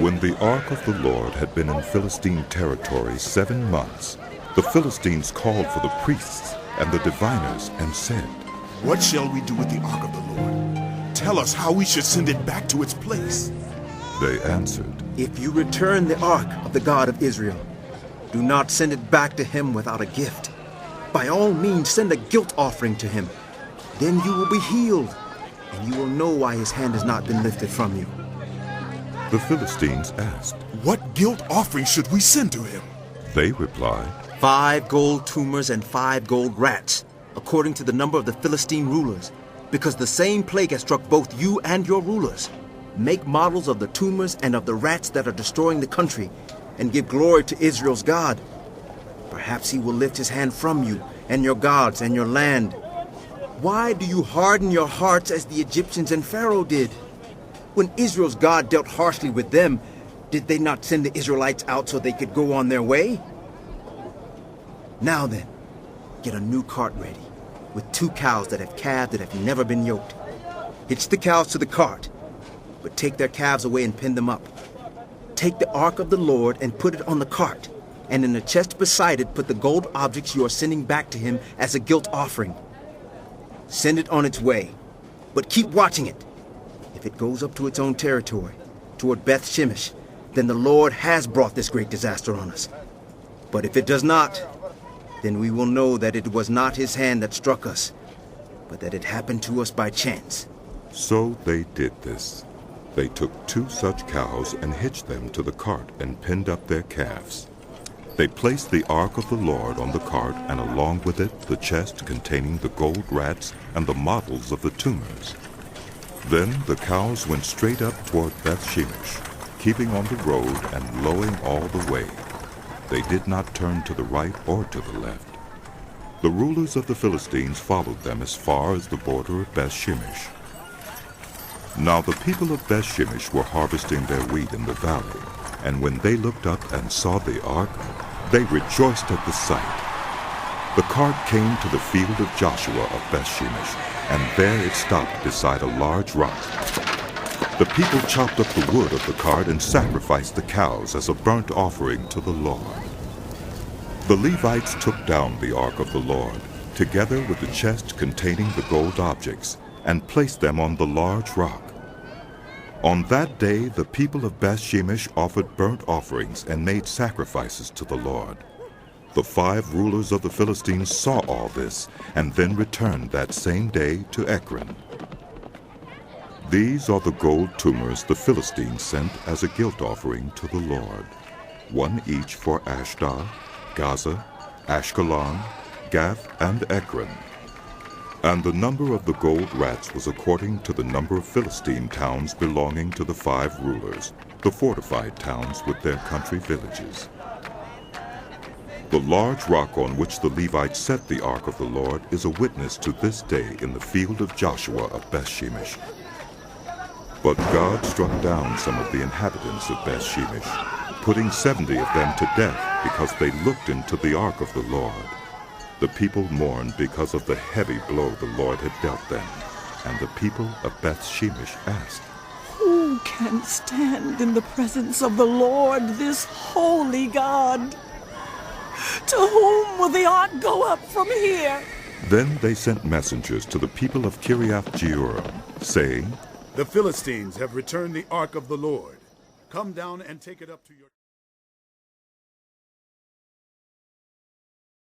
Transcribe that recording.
When the ark of the Lord had been in Philistine territory 7 months, the Philistines called for the priests and the diviners and said, "What shall we do with the ark of the Lord? Tell us how we should send it back to its place." They answered, "If you return the ark of the God of Israel, do not send it back to him without a gift. By all means, send a guilt offering to him. Then you will be healed, and you will know why his hand has not been lifted from you." The Philistines asked. "What guilt offering should we send to him?" They replied, 5 gold tumors and 5 gold rats, according to the number of the Philistine rulers, because the same plague has struck both you and your rulers. Make models of the tumors and of the rats that are destroying the country, and give glory to Israel's God. Perhaps he will lift his hand from you and your gods and your land. Why do you harden your hearts as the Egyptians and Pharaoh did? When Israel's God dealt harshly with them, did they not send the Israelites out so they could go on their way? Now then, get a new cart ready, with 2 cows that have calved that have never been yoked. Hitch the cows to the cart, but take their calves away and pin them up. Take the ark of the Lord and put it on the cart, and in the chest beside it put the gold objects you are sending back to him as a guilt offering. Send it on its way, but keep watching it. If it goes up to its own territory, toward Beth Shemesh, then the Lord has brought this great disaster on us. But if it does not, then we will know that it was not his hand that struck us, but that it happened to us by chance." So they did this. They took 2 such cows and hitched them to the cart and pinned up their calves. They placed the ark of the Lord on the cart, and along with it the chest containing the gold rats and the models of the tumors. Then the cows went straight up toward Beth Shemesh, keeping on the road and lowing all the way. They did not turn to the right or to the left. The rulers of the Philistines followed them as far as the border of Beth Shemesh. Now the people of Beth Shemesh were harvesting their wheat in the valley, and when they looked up and saw the ark, they rejoiced at the sight. The cart came to the field of Joshua of Beth Shemesh, and there it stopped beside a large rock. The people chopped up the wood of the cart and sacrificed the cows as a burnt offering to the Lord. The Levites took down the ark of the Lord, together with the chest containing the gold objects, and placed them on the large rock. On that day the people of Beth Shemesh offered burnt offerings and made sacrifices to the Lord. The 5 rulers of the Philistines saw all this, and then returned that same day to Ekron. These are the gold tumors the Philistines sent as a guilt offering to the Lord, 1 each for Ashdod, Gaza, Ashkelon, Gath, and Ekron. And the number of the gold rats was according to the number of Philistine towns belonging to the 5 rulers, the fortified towns with their country villages. The large rock on which the Levites set the ark of the Lord is a witness to this day in the field of Joshua of Beth Shemesh. But God struck down some of the inhabitants of Beth Shemesh, putting 70 of them to death because they looked into the ark of the Lord. The people mourned because of the heavy blow the Lord had dealt them, and the people of Beth Shemesh asked, "Who can stand in the presence of the Lord, this holy God? To whom will the ark go up from here?" Then they sent messengers to the people of Kiriath-Jearim, saying, "The Philistines have returned the ark of the Lord. Come down and take it up to your..."